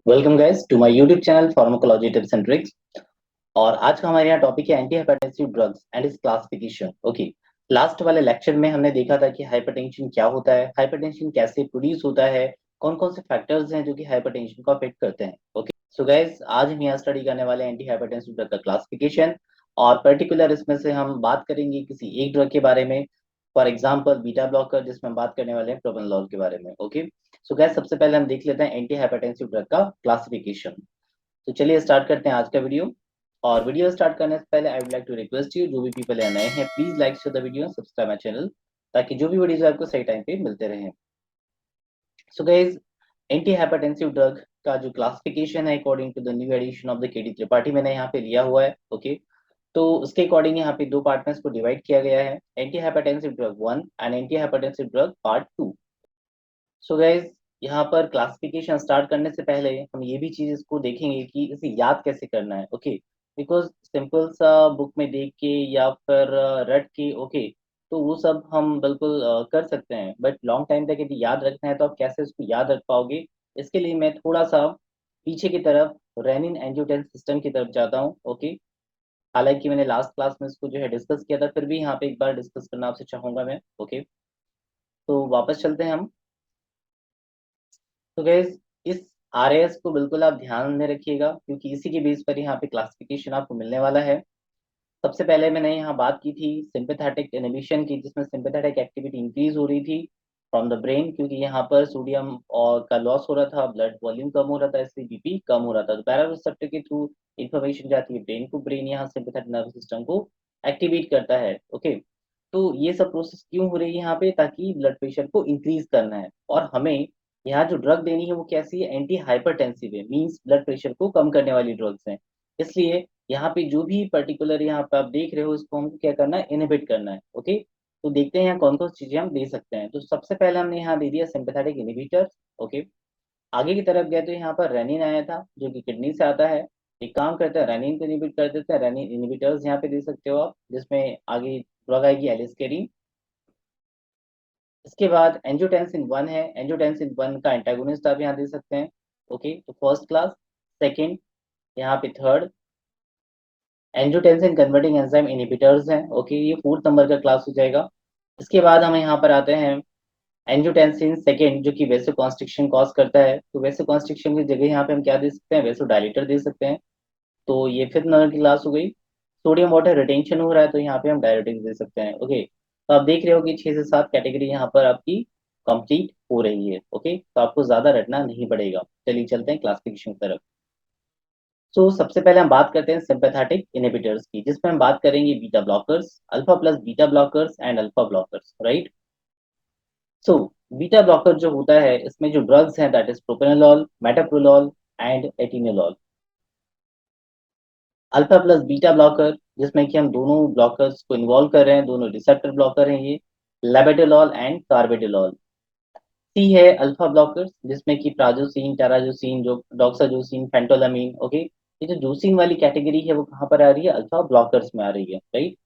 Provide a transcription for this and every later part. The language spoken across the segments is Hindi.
Welcome guys to my YouTube channel pharmacology tips and tricks. और आज का हमारे यहाँ टॉपिक है anti hypertensive drugs and its classification. Okay, last वाले लेक्चर में हमने देखा था कि हाइपरटेंशन क्या होता है, हाइपरटेंशन कैसे प्रोड्यूस होता है, कौन कौन से फैक्टर्स हैं जो कि हाइपरटेंशन को अफेक्ट करते हैं। ओके, सो गाइस आज हम यहाँ स्टडी करने वाले हैं एंटी हाइपरटेंसिव ड्रग का क्लासिफिकेशन। और पर्टिकुलर इसमें से हम बात करेंगे किसी एक ड्रग के बारे में, फॉर एग्जाम्पल बीटा ब्लॉकर, जिसमें हम बात करने वाले हैं प्रोपेनोलॉल के बारे में। ओके, सो गैस सबसे पहले हम देख लेते हैं एंटी हाइपरटेंसिव ड्रग का क्लासिफिकेशन। तो चलिए स्टार्ट करते हैं आज का वीडियो। और वीडियो स्टार्ट करने से पहले I would like to request you, जो भी पीपल यहाँ नए हैं, please like share the video, subscribe my channel, ताकि जो भी वीडियोस आपको सही टाइम पे मिलते रहें। So guys, anti hypertensive drug का जो क्लासिफिकेशन है according to the new edition of the KD Tripathi मैंने यहाँ पे लिया हुआ है। ओके, तो उसके अकॉर्डिंग यहाँ पे दो पार्ट में इसको डिवाइड किया गया है, anti hypertensive drug 1 and anti hypertensive drug part 2। So guys, यहाँ पर क्लासिफिकेशन स्टार्ट करने से पहले हम ये भी चीज इसको देखेंगे कि इसे याद कैसे करना है। ओके, बिकॉज सिंपल सा बुक में देख के या फिर रट के, ओके, तो वो सब हम बिल्कुल कर सकते हैं, बट लॉन्ग टाइम तक यदि याद रखना है तो आप कैसे इसको याद रख पाओगे। इसके लिए मैं थोड़ा सा पीछे की तरफ रेनिन एंजियोटेंसिन सिस्टम की तरफ जाता हूँ। ओके, हालांकि मैंने लास्ट क्लास में इसको जो है डिस्कस किया था, फिर भी यहाँ पे एक बार डिस्कस करना आपसे चाहूंगा मैं। ओके, तो वापस चलते हैं हम। तो गैस, इस आरएएस को बिल्कुल आप ध्यान में रखिएगा, क्योंकि इसी के बेस पर यहाँ पे क्लासिफिकेशन आपको मिलने वाला है। सबसे पहले मैंने यहाँ बात की थी सिंपैथेटिक इनहिबिशन की, जिसमें सिंपैथेटिक एक्टिविटी इंक्रीज हो रही थी फ्रॉम द ब्रेन, क्योंकि यहाँ पर सोडियम और का लॉस हो रहा था, ब्लड वॉल्यूम कम हो रहा था, इसलिए बीपी कम हो रहा था। तो पैरा रिसेप्टर के थ्रू इंफॉर्मेशन जाती है ब्रेन को, ब्रेन यहाँ सिंपैथेटिक नर्वस सिस्टम को एक्टिवेट करता है। ओके, तो ये सब प्रोसेस क्यों हो रही है यहाँ पे, ताकि ब्लड प्रेशर को इंक्रीज करना है। और हमें यहाँ जो ड्रग देनी है वो कैसी है, एंटी हाइपरटेंसिव है, मींस ब्लड प्रेशर को कम करने वाली ड्रग्स हैं। इसलिए यहाँ पे जो भी पर्टिकुलर यहाँ पे आप देख रहे हो, इसको हमको क्या करना है, इनहिबिट करना है। ओके, तो देखते हैं यहाँ कौन कौन सी चीजें हम दे सकते हैं। तो सबसे पहले हमने यहाँ दे दिया सिंपैथेटिक इनहिबिटर्स। ओके, आगे की तरफ गए तो यहाँ पर रेनिन आया था, जो कि किडनी से आता है। एक काम करते हैं, रेनिन को इनहिबिट कर देते हैं, रेनिन इनहिबिटर्स यहाँ पे दे सकते हो आप, जिसमें आगे ड्रग आएगी एलिस्केरिन। इसके बाद एंजियोटेंसिन 1 है, एंजियोटेंसिन 1 का एंटागोनिस्ट आप यहाँ दे सकते हैं। ओके, तो फर्स्ट क्लास, सेकंड, यहाँ पे third angiotensin converting enzyme inhibitors हैं। ओके, ये फोर्थ नंबर का क्लास हो जाएगा। इसके बाद हम यहाँ पर आते हैं एंजियोटेंसिन सेकेंड, जो कि वेसो कॉन्स्ट्रिक्शन कॉज करता है। तो वेसो कॉन्स्ट्रिक्शन की जगह यहाँ पे हम क्या दे सकते हैं, वेसो डायलेटर दे सकते हैं। तो ये फिफ्थ नंबर की क्लास हो गई। सोडियम वाटर रिटेंशन हो रहा है, तो यहाँ पे हम डायरेटिक्स दे सकते हैं। ओके, तो आप देख रहे हो कि 6 से 7 कैटेगरी यहाँ पर आपकी कंप्लीट हो रही है। ओके, तो आपको ज्यादा रटना नहीं पड़ेगा। चलिए चलते हैं क्लासिफिकेशन की तरफ। सो सबसे पहले हम बात करते हैं सिंपैथेटिक इनहिबिटर्स की, जिसमें हम बात करेंगे beta blockers, alpha plus beta blockers and alpha blockers, right. So beta blocker जो होता है, इसमें जो ड्रग्स हैं that is propranolol, metoprolol and atenolol. Alpha plus beta blocker, जिसमें कि हम दोनों ब्लॉकर्स को इन्वॉल्व कर रहे हैं, दोनों रिसेप्टर ब्लॉकर हैं ये, लेबेटालॉल एंड कार्बेटालॉल। सी है अल्फा ब्लॉकर्स, जिसमें कि प्राजोसिन, टेराजोसिन, जो डॉक्साजोसिन, फेंटोलामीन। ओके, ये जो जोसिन वाली कैटेगरी है वो कहाँ पर आ रही है, अल्फा ब्लॉकर्स में आ रही है, राइट।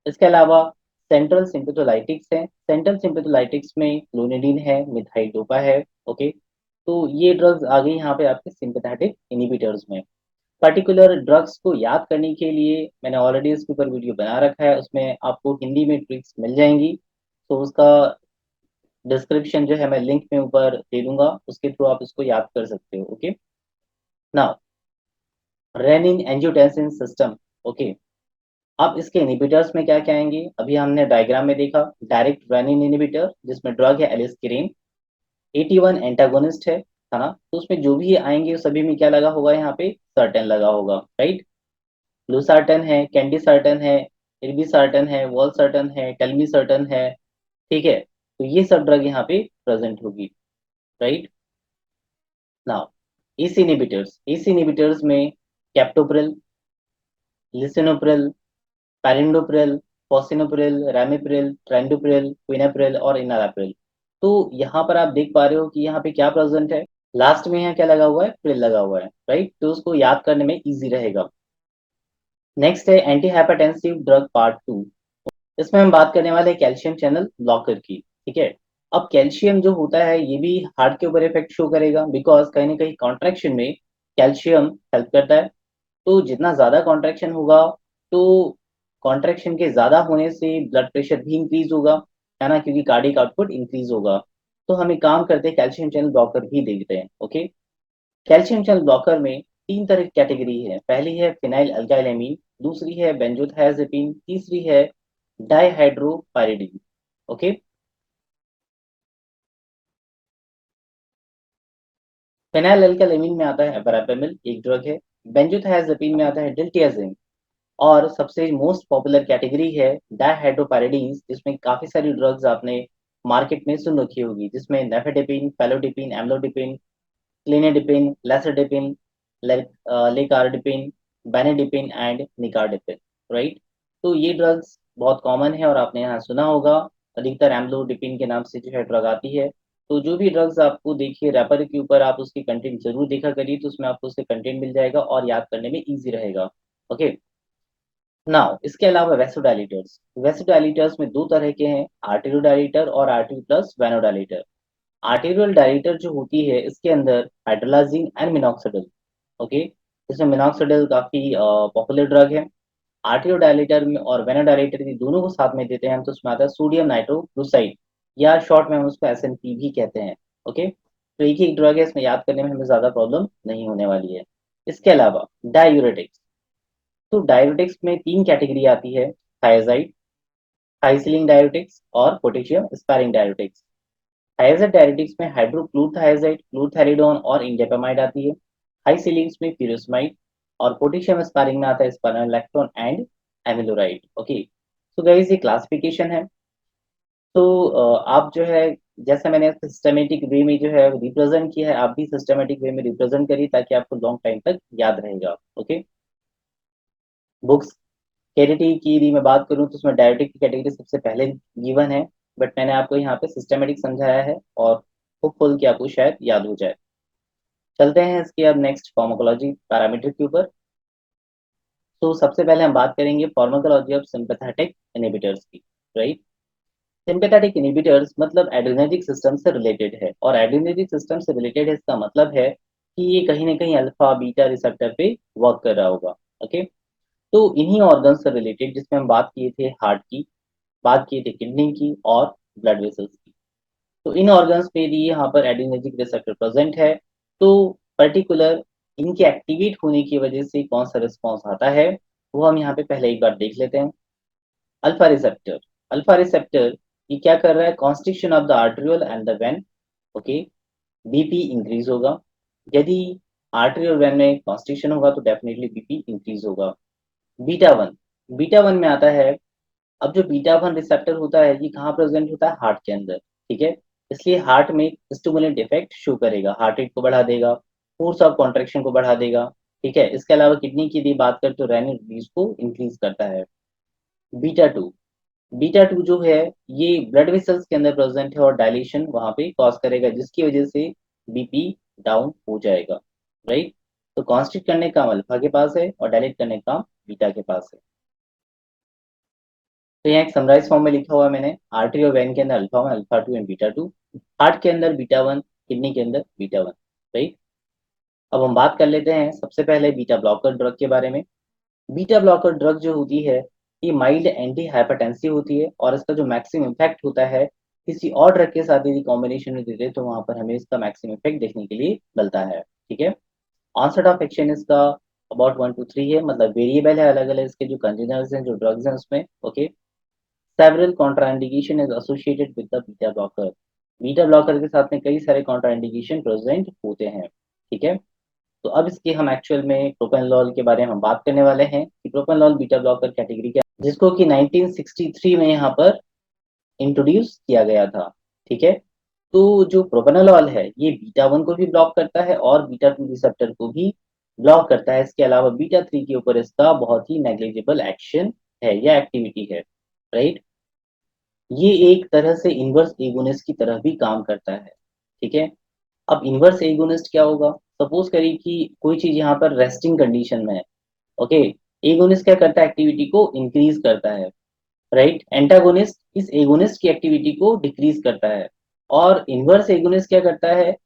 इसके अलावा सेंट्रल सिम्पेथोलाइटिक्स है, सेंट्रल सिम्पेथोलाइटिक्स में क्लोनिडीन है, मिथाइल डोपा है। ओके, तो ये ड्रग्स आ गई यहाँ पे आपके सिंपैथेटिक इनहिबिटर्स में। पर्टिकुलर ड्रग्स को याद करने के लिए मैंने ऑलरेडी इसके ऊपर वीडियो बना रखा है, उसमें आपको हिंदी में ट्रिक्स मिल जाएंगी। तो उसका डिस्क्रिप्शन जो है मैं लिंक में ऊपर दे दूंगा, उसके थ्रू आप इसको याद कर सकते हो। Okay, now renin angiotensin system. Okay, अब इसके इनहिबिटर्स में क्या क्या आएंगे, अभी हमने डायग्राम में देखा डायरेक्ट रेनिन इनहिबिटर, जिसमें ड्रग है एलिस्किरीन, 81 एंटागोनिस्ट है ना। तो उसमें जो भी आएंगे उस सभी में क्या लगा होगा, यहाँ पे सर्टेन लगा होगा, राइट। लूसार्टन है, कैंडी सर्टन है, इर्बी सर्टन है, वॉल सर्टन है, टेलमी सर्टन है। ठीक है, तो ये सब ड्रग यहाँ पे प्रेजेंट होगी, राइट। नाउ एसी इनहिबिटर्स में कैप्टोप्रिल, लिसिनोप्रिल, पैरिंडोप्रिल, फॉसिनोप्रिल, रैमिप्रिल, ट्रेंडोप्रिल, क्विनाप्रिल और इनालाप्रिल। तो यहाँ पर आप देख पा रहे हो कि यहाँ पे क्या प्रेजेंट है, लास्ट में यहाँ क्या लगा हुआ है, प्रिल लगा हुआ है, राइट। तो उसको याद करने में इजी रहेगा। नेक्स्ट है एंटी हाइपरटेंसिव ड्रग पार्ट 2। इसमें हम बात करने वाले हैं कैल्शियम चैनल ब्लॉकर की, ठीक है। अब कैल्शियम जो होता है ये भी हार्ट के ऊपर इफेक्ट शो करेगा, बिकॉज कहीं ना कहीं कॉन्ट्रैक्शन में कैल्शियम हेल्प करता है। तो जितना ज्यादा कॉन्ट्रैक्शन होगा, तो कॉन्ट्रैक्शन के ज्यादा होने से ब्लड प्रेशर भी इंक्रीज होगा, है ना, क्योंकि कार्डियक आउटपुट इंक्रीज होगा। तो हम एक काम करते हैं, कैल्शियम चैनल ब्लॉकर भी देखते हैं। ओके, कैल्शियम चैनल ब्लॉकर में तीन तरह की कैटेगरी है। पहली है फिनाइल अल्काइलएमीन, दूसरी है बेंजोथायाजेपिन, तीसरी है डाइहाइड्रोपायरिडीन। ओके, फिनाइल अल्काइलएमीन में आता है verapamil, एक ड्रग है। बेंजोथायाजेपिन में आता है diltiazem। और सबसे मोस्ट पॉपुलर कैटेगरी है डाइहाइड्रोपायरिडीन, जिसमें काफी सारी ड्रग्स आपने मार्केट में सुन रखी होगी, जिसमें nifedipine, felodipine, amlodipine, cilnidipine, lacidipine, lercanidipine, benidipine and nicardipine. Right. तो ये ड्रग्स बहुत कॉमन है और आपने यहाँ सुना होगा। अधिकतर एम्लोडिपिन के नाम से जो है ड्रग आती है। तो जो भी ड्रग्स आपको देखिए रैपर के ऊपर, आप उसकी कंटेंट जरूर देखा करिए, तो उसमें आपको उसके कंटेंट मिल जाएगा और याद करने में ईजी रहेगा। ओके, नाउ इसके अलावा वेसोडाइलेटर्स में दो तरह के हैं, आर्टेरियोडाइलेटर और आर्टरी प्लस वेनोडाइलेटर। आर्टेरियल डायलेटर जो होती है, इसके अंदर हाइड्रोलाजिन एंड मिनॉक्सिडिल। ओके, इसमें मिनॉक्सिडिल काफी पॉपुलर ड्रग है। आर्टेरियो डायलेटर में और वेनोडाइलेटर की दोनों को साथ में देते हैं हम, तो उसमें आता है सोडियम नाइट्रोग्लूसाइड, या शॉर्ट में हम उसको एसएनपी भी कहते हैं। ओके, तो एक ही ड्रग है, इसमें याद करने में हमें ज्यादा प्रॉब्लम नहीं होने वाली है। इसके अलावा डायूरेटिक्स, तो डायूरेटिक्स में तीन कैटेगरी आती है, थायजाइड, थाइसिलिन डायूरेटिक्स और potassium sparring diuretics. Thiazide diuretics में हाइड्रोक्लूरथायजाइड, क्लूरथैरिडोन और इंडेपेमाइड आती है। हाई सीलिंग्स में फ्यूरोसमाइड, और पोटेशियम स्पारिंग में आता है spironolactone and amiloride. Okay, so guys ये क्लासिफिकेशन है। तो आप जो है, जैसे मैंने सिस्टमेटिक वे में जो है रिप्रेजेंट किया है, आप भी सिस्टमेटिक वे में रिप्रेजेंट करिए, ताकि आपको लॉन्ग टाइम तक याद रहेगा। ओके, बुक्स कैटेगरी की यदि मैं बात करूं, तो उसमें डायरेक्टिक की कैटेगरी सबसे पहले गिवन है, बट मैंने आपको यहाँ पे सिस्टमेटिक समझाया है, और होपफुल कि आपको शायद याद हो जाए। चलते हैं इसके अब नेक्स्ट फार्माकोलॉजी पैरामीटर के ऊपर। तो सबसे पहले हम बात करेंगे फार्माकोलॉजी ऑफ सिंपैथेटिक इनहिबिटर्स की। राइट। सिंपैथेटिक इनहिबिटर्स मतलब एड्रेनर्जिक सिस्टम से रिलेटेड है, और एड्रेनर्जिक सिस्टम से रिलेटेड है, इसका मतलब है कि ये कहीं ना कहीं अल्फा बीटा रिसेप्टर पे वर्क कर रहा होगा। ओके, तो इन्हीं ऑर्गन से रिलेटेड, जिसमें हम बात किए थे हार्ट की, बात किए थे किडनी की और ब्लड वेसल्स की, तो इन ऑर्गन्स पे भी यहाँ पर एड्रेनर्जिक रिसेप्टर प्रेजेंट है। तो पर्टिकुलर इनके एक्टिवेट होने की वजह से कौन सा रिस्पॉन्स आता है, वो हम यहाँ पे पहले एक बार देख लेते हैं। अल्फा रिसेप्टर, अल्फा रिसेप्टर ये क्या कर रहा है, constriction of the arterial end the when. Okay, BP increase होगा। यदि आर्टरी और वेन में कॉन्स्ट्रिक्शन होगा, तो डेफिनेटली बीपी इंक्रीज होगा। बीटा वन, बीटा वन में आता है, अब जो बीटा वन रिसेप्टर होता है, ये कहाँ प्रेजेंट होता है, हार्ट के अंदर। ठीक है, इसलिए हार्ट में स्टिमुलेंट इफेक्ट शो करेगा, हार्ट रेट को बढ़ा देगा, फोर्स ऑफ कॉन्ट्रेक्शन को बढ़ा देगा। ठीक है, इसके अलावा किडनी की यदि बात करें, तो रेनिन रिलीज को इंक्रीज करता है। बीटा टू, बीटा टू जो है, ये ब्लड वेसल्स के अंदर प्रेजेंट है और डायलेशन वहां पे कॉज करेगा, जिसकी वजह से बीपी डाउन हो जाएगा। राइट। तो कॉन्स्टिट करने का काम अल्फा के पास है और डायलेट करने का काम बीटा के पास है। तो यहाँ एक समराइज फॉर्म में लिखा हुआ है मैंने, आर्टरी और वेन के अंदर alpha one, alpha two and beta two, heart के अंदर बीटा वन, किडनी के अंदर बीटा वन। राइट। अब हम बात कर लेते हैं सबसे पहले बीटा ब्लॉकर ड्रग के बारे में। बीटा ब्लॉकर ड्रग जो होती है, ये माइल्ड एंटी हाइपरटेंसिव होती है, और इसका जो मैक्सिमम इफेक्ट होता है, किसी और ड्रग के साथ यदि कॉम्बिनेशन में देते हैं, तो वहां पर हमें इसका मैक्सिमम इफेक्ट देखने के लिए मिलता है। ठीक है, ऑनसेट ऑफ एक्शन इसका अबाउट 1 to 3 है, मतलब वेरिएबल है, अलग अलग इसके जो कंटेनर्स हैं, जो ड्रग्स हैं उसमें। Okay, several contraindication is associated with the beta blocker, beta blocker के साथ में कई सारे कॉन्ट्राइंडिकेशन प्रेजेंट होते हैं। ठीक है, तो अब इसके हम एक्चुअल में प्रोपेनलॉल के बारे में हम बात करने वाले हैं कि प्रोपेनलॉल बीटा ब्लॉकर कैटेगरी क्या, जिसको कि 1963 में यहाँ पर इंट्रोड्यूस किया गया था। ठीक है, तो जो प्रोपेनलॉल है, ये बीटा वन को भी ब्लॉक करता है और बीटा टू रिसेप्टर को भी ब्लॉक करता है। इसके अलावा बीटा थ्री के ऊपर इसका बहुत ही नेग्लिजिबल एक्शन है या एक्टिविटी है। राइट। ये एक तरह से इनवर्स एगोनिस्ट की तरह भी काम करता है। ठीक है, अब इनवर्स एगोनिस्ट क्या होगा, सपोज करिए कि कोई चीज यहाँ पर रेस्टिंग कंडीशन में है। ओके, एगोनिस्ट क्या करता है, एक्टिविटी को इंक्रीज करता है। राइट, एंटागोनिस्ट इस एगोनिस्ट की एक्टिविटी को डिक्रीज करता है। और इनवर्स एगोनिस्ट क्या करता है,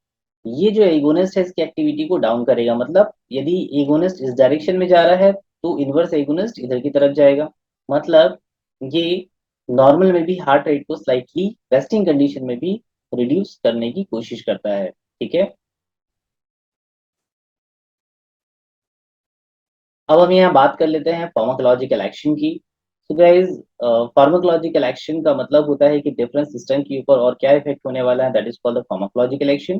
ये जो एगोनिस्ट है इसकी एक्टिविटी को डाउन करेगा। मतलब यदि एगोनिस्ट इस डायरेक्शन में जा रहा है तो इनवर्स एगोनिस्ट इधर की तरफ जाएगा। मतलब ये नॉर्मल में भी हार्ट रेट को स्लाइटली, रेस्टिंग कंडीशन में भी रिड्यूस करने की कोशिश करता है। ठीक है, अब हम यहाँ बात कर लेते हैं फार्माकोलॉजिकल एक्शन की। तो गाइस, फार्माकोलॉजिकल एक्शन का मतलब होता है कि डिफरेंट सिस्टम के ऊपर और क्या इफेक्ट होने वाला है, that is called the pharmacological action.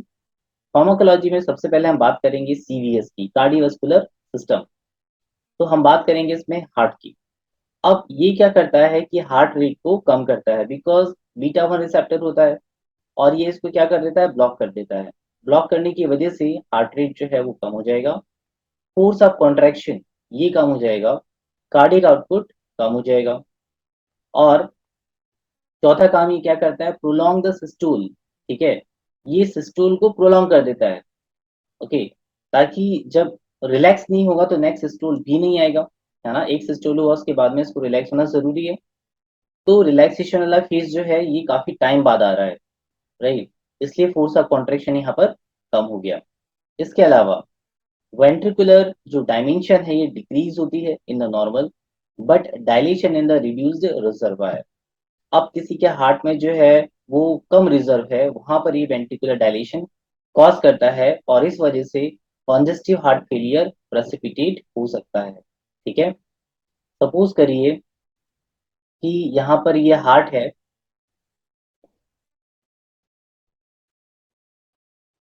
Pharmacology में सबसे पहले हम बात करेंगे सीवीएस की, कार्डियोवास्कुलर सिस्टम। तो हम बात करेंगे इसमें हार्ट की। अब ये क्या करता है कि हार्ट रेट को कम करता है, बिकॉज बीटा वन रिसेप्टर होता है और ये इसको क्या कर देता है, ब्लॉक कर देता है। ब्लॉक करने की वजह से हार्ट रेट जो है वो कम हो जाएगा, फोर्स ऑफ कॉन्ट्रैक्शन ये कम हो जाएगा, कार्डियक आउटपुट कम हो जाएगा। और चौथा काम ये क्या करता है, प्रोलॉन्ग द सिस्टोल। ठीक है, ये सिस्टोल को प्रोलॉन्ग कर देता है। ओके, ताकि जब रिलैक्स नहीं होगा तो नेक्स्ट सिस्टोल भी नहीं आएगा, है ना। एक सिस्टोल हुआ उसके बाद में इसको रिलैक्स होना जरूरी है। तो रिलैक्सेशन वाला फेज जो है ये काफी टाइम बाद आ रहा है, राइट। इसलिए फोर्स ऑफ कॉन्ट्रेक्शन यहाँ पर कम हो गया। इसके अलावा वेंट्रिकुलर जो डायमेंशन है ये डिक्रीज होती है in the normal, but dilation in the reduced reservoir. अब किसी के हार्ट में जो है वो कम रिजर्व है, वहां पर ये वेंट्रिकुलर डायलेशन कॉज करता है और इस वजह से कॉन्जेस्टिव हार्ट फेलियर प्रेसिपिटेट हो सकता है। ठीक है, सपोज करिए कि यहाँ पर ये हार्ट है।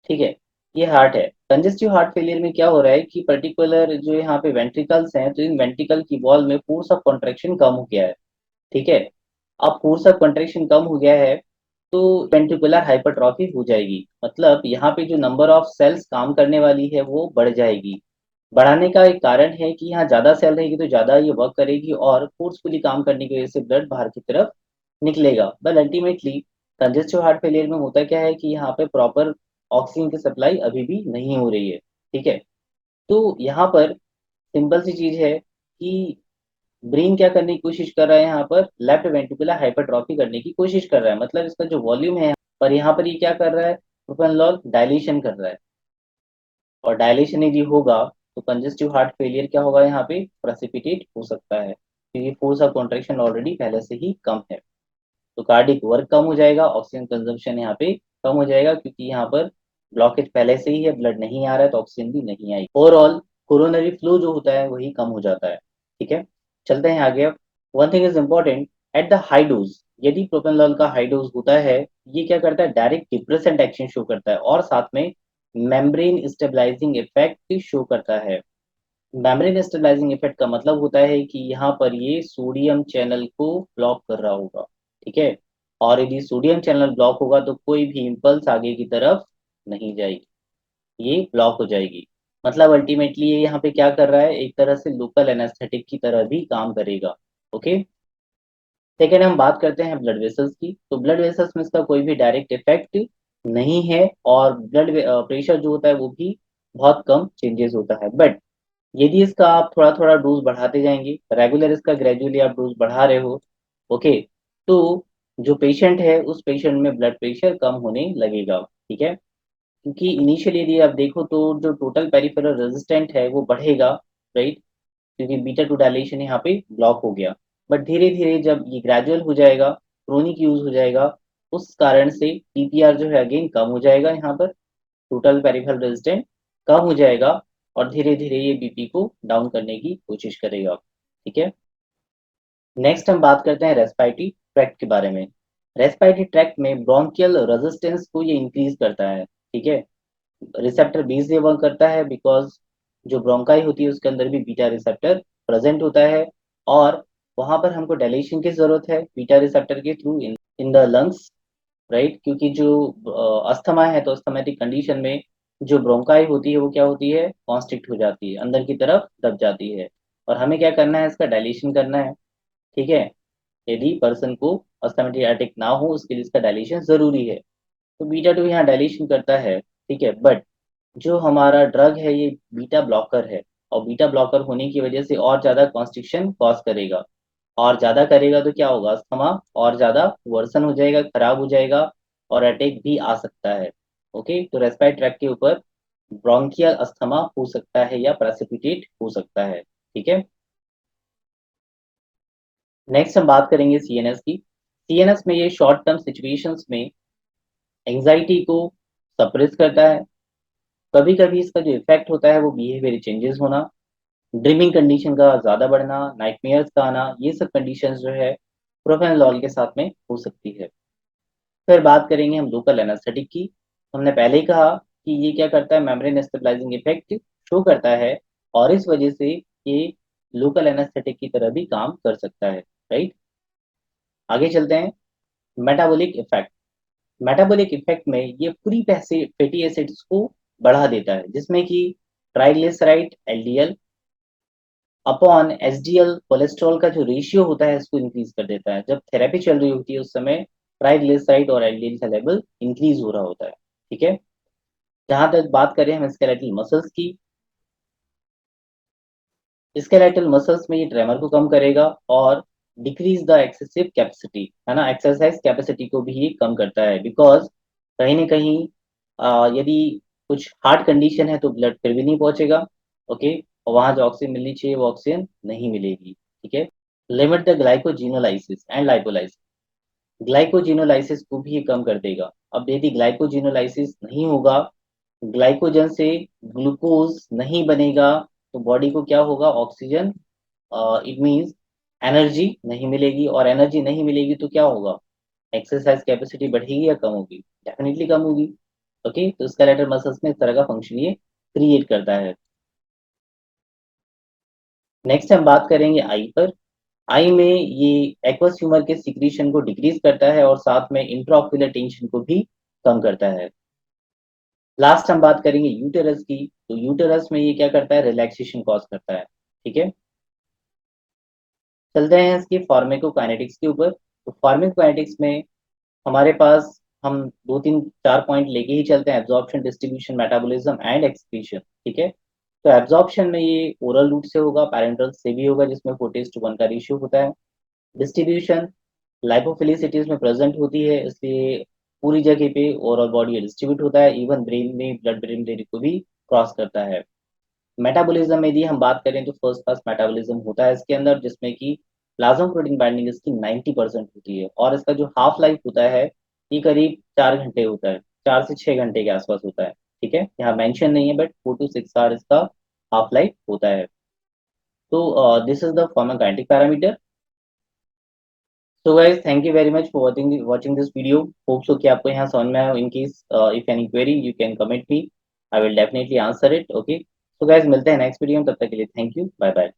ठीक है, ये हार्ट है। कंजेस्टिव हार्ट फेलियर में क्या हो रहा है कि पर्टिकुलर जो यहाँ पे वेंट्रिकल्स हैं, तो इन वेंट्रिकल की वॉल में फोर्स ऑफ कॉन्ट्रेक्शन कम हो गया है। ठीक है, अब फोर्स ऑफ कॉन्ट्रेक्शन कम हो गया है तो वेंट्रिकुलर हाइपरट्रॉफी हो जाएगी। मतलब यहाँ पे जो नंबर ऑफ सेल्स काम करने वाली है वो बढ़ जाएगी। बढ़ाने का एक कारण है कि यहाँ ज्यादा सेल रहेगी तो ज्यादा ये वर्क करेगी और फोर्सफुली काम करने की वजह से ब्लड बाहर की तरफ निकलेगा। But ultimately congestive heart failure में होता क्या है कि यहाँ पे प्रॉपर ऑक्सीजन की सप्लाई अभी भी नहीं हो रही है। ठीक है, तो यहाँ पर सिंपल सी चीज है कि ब्रेन क्या करने की कोशिश कर रहा है, यहाँ पर लेफ्ट वेंट्रिकुलर हाइपरट्रॉफी करने की कोशिश कर रहा है। मतलब इसका जो वॉल्यूम है पर यहाँ पर ये क्या कर रहा है, प्रोपेनलॉल डायलेशन कर रहा है। और डायलेशन यदि होगा तो कंजेस्टिव हार्ट फेलियर क्या होगा, यहाँ पे प्रेसिपिटेट हो सकता है, क्योंकि फोर्स ऑफ कॉन्ट्रेक्शन ऑलरेडी पहले से ही कम है। तो कार्डिक वर्क कम हो जाएगा, ऑक्सीजन कंजम्पशन यहाँ पे कम हो जाएगा, क्योंकि यहाँ पर ब्लॉकेज पहले से ही है, ब्लड नहीं आ रहा है तो ऑक्सीजन भी नहीं आएगी। ओवरऑल कोरोनरी फ्लो जो होता है वही कम हो जाता है। ठीक है, चलते हैं आगे। अब one thing is important, at the high dose, यदि प्रोपेनॉल का हाई डोज होता है, ये क्या करता है, डायरेक्ट डिप्रेसेंट एक्शन शो करता है और साथ में मेम्ब्रेन स्टेबलाइजिंग इफेक्ट शो करता है। मेम्ब्रेन स्टेबलाइजिंग इफेक्ट का मतलब होता है कि यहाँ पर ये सोडियम चैनल को ब्लॉक कर रहा होगा। ठीक है, और यदि सोडियम चैनल ब्लॉक होगा तो कोई भी इम्पल्स आगे की तरफ नहीं जाएगी, ये ब्लॉक हो जाएगी। मतलब अल्टीमेटली ये यहाँ पे क्या कर रहा है, एक तरह से लोकल एनेस्थेटिक की तरह भी काम करेगा। ओके, सेकेंड हम बात करते हैं ब्लड वेसल्स की। तो ब्लड वेसल्स में इसका कोई भी डायरेक्ट इफेक्ट नहीं है और ब्लड प्रेशर जो होता है वो भी बहुत कम चेंजेस होता है। बट यदि इसका आप थोड़ा थोड़ा डोज बढ़ाते जाएंगे, रेगुलर इसका ग्रेजुअली आप डोज बढ़ा रहे हो, ओके, तो जो पेशेंट है उस पेशेंट में ब्लड प्रेशर कम होने लगेगा। ठीक है, क्योंकि इनिशियली यदि आप देखो तो जो टोटल पेरिफेरल रेजिस्टेंट है वो बढ़ेगा, राइट, क्योंकि बीटा टू डायलेशन यहाँ पे ब्लॉक हो गया। बट धीरे धीरे जब ये ग्रेजुअल हो जाएगा, क्रोनिक यूज हो जाएगा, उस कारण से टीपीआर जो है अगेन कम हो जाएगा, यहाँ पर टोटल पेरिफेरल रेजिस्टेंस कम हो जाएगा और धीरे धीरे ये बीपी को डाउन करने की कोशिश करेगा। ठीक है, नेक्स्ट हम बात करते हैं रेस्पिरेटरी ट्रैक्ट के बारे में। रेस्पिरेटरी ट्रैक्ट में ब्रोंकियल रेजिस्टेंस को ये इंक्रीज करता है। ठीक है, रिसेप्टर बेस से वर्क करता है, बिकॉज जो ब्रोंकाई होती है उसके अंदर भी बीटा रिसेप्टर प्रेजेंट होता है और वहां पर हमको डायलेशन की जरूरत है बीटा रिसेप्टर के through in the lungs, right. क्योंकि जो अस्थमा है तो अस्थमेटिक कंडीशन में जो ब्रोंकाई होती है वो क्या होती है, कॉन्स्ट्रिक्ट हो जाती है, अंदर की तरफ दब जाती है और हमें क्या करना है, इसका डायलेशन करना है। ठीक है, यदि पर्सन को अस्थमेटिक अटैक ना हो उसके लिए इसका डायलेशन जरूरी है। तो बीटा टू यहाँ डायलेशन करता है। ठीक है, बट जो हमारा ड्रग है ये बीटा ब्लॉकर है और बीटा ब्लॉकर होने की वजह से और ज्यादा कॉन्स्ट्रिक्शन कॉज करेगा और ज्यादा करेगा तो क्या होगा, अस्थमा और ज्यादा वर्सन हो जाएगा, खराब हो जाएगा और अटैक भी आ सकता है। ओके, तो रेस्पिरेटरी ट्रैक के ऊपर ब्रोंकियल अस्थमा हो सकता है या प्रेसिपिटेट हो सकता है। ठीक है, नेक्स्ट हम बात करेंगे सीएनएस की। सीएनएस में ये शॉर्ट टर्म सिचुएशंस में एंजाइटी को सप्रेस करता है। कभी कभी इसका जो इफेक्ट होता है वो बिहेवियर चेंजेस होना, ड्रीमिंग कंडीशन का ज्यादा बढ़ना, नाइटमेयर्स का आना, ये सब कंडीशंस जो है प्रोफेनोलॉल के साथ में हो सकती है। फिर बात करेंगे हम लोकल एनेस्थेटिक की। हमने पहले ही कहा कि ये क्या करता है, मेम्ब्रेन स्टेबलाइजिंग इफेक्ट शो करता है और इस वजह से ये लोकल एनेस्थेटिक की तरह भी काम कर सकता है। राइट, आगे चलते हैं। Metabolic effect. मेटाबॉलिक इफेक्ट में ये फ्री फैटी एसिड्स को बढ़ा देता है, जिसमें कि triglyceride LDL upon SDL cholesterol का जो रेशियो होता है इसको इंक्रीज कर देता है। जब थेरेपी चल रही होती है उस समय ट्राइग्लिसराइड और एलडीएल का लेवल इंक्रीज हो रहा होता है। ठीक है, जहां तक बात करें हम स्केलेटल मसल्स की, स्केलेटल मसल्स में ये ट्रेमर को कम करेगा और डिक्रीज द एक्सेसिव कैपेसिटी, है ना, एक्सरसाइज कैपेसिटी को भी ये कम करता है। बिकॉज कहीं ना कहीं यदि कुछ हार्ट कंडीशन है तो ब्लड फिर भी नहीं पहुंचेगा। ओके, और वहां जो ऑक्सीजन मिलनी चाहिए वो ऑक्सीजन नहीं मिलेगी। ठीक है, limit the glycogenolysis and lipolysis. Glycogenolysis को भी ये कम कर देगा। अब यदि ग्लाइकोजिनोलाइसिस नहीं होगा, ग्लाइकोजन से ग्लूकोज नहीं बनेगा, तो बॉडी को क्या होगा, ऑक्सीजन, इट मींस एनर्जी नहीं मिलेगी, और एनर्जी नहीं मिलेगी तो क्या होगा, एक्सरसाइज कैपेसिटी बढ़ेगी या कम होगी, डेफिनेटली कम होगी। ओके, तो स्केलेटल मसल्स में इस तरह का फंक्शन ये क्रिएट करता है। नेक्स्ट हम बात करेंगे आई पर। आई में ये एक्वस ह्यूमर के सिक्रीशन को डिक्रीज करता है और साथ में इंट्राऑक्यूलर टेंशन को भी कम करता है। लास्ट हम बात करेंगे यूटेरस की। तो यूटेरस में ये क्या करता है, रिलैक्सेशन कॉज करता है। ठीक है, चलते हैं इसकी फार्मेकोकाइनेटिक्स के ऊपर। तो फार्मेकोकाइनेटिक्स में हमारे पास हम दो तीन चार पॉइंट लेके ही चलते हैं, absorption, distribution, metabolism and excretion. ठीक है, तो एब्जॉर्प्शन में ये ओरल रूट से होगा, पैरेंटल से भी होगा, जिसमें 4:1 का रेशियो होता है। डिस्ट्रीब्यूशन लाइपोफिलिसिटीज में प्रेजेंट होती है, इसलिए पूरी जगह पे ओवरऑल बॉडी डिस्ट्रीब्यूट होता है, इवन ब्रेन में ब्लड ब्रेन बैरियर को भी क्रॉस करता है। मेटाबॉलिज्म में यदि हम बात करें तो फर्स्ट क्लास मेटाबॉलिज्म होता है इसके अंदर, जिसमें कि प्लाज्मा प्रोटीन बाइंडिंग इसकी 90% होती है, और इसका जो हाफ लाइफ होता है ये करीब 4 घंटे होता है, 4 से 6 घंटे के आसपास होता है। ठीक है, यहाँ मेंशन नहीं है, बट 4 to 6 आवर इसका हाफ लाइफ होता है। तो this is the pharmacokinetic parameter. So guys, thank you very much for watching this video. Hope so कि आपको यहाँ समझ में आया। In case if any query you can comment me, I will definitely answer it. Okay, so guys, मिलते हैं नेक्स्ट वीडियो में, तब तक के लिए थैंक यू, बाय बाय।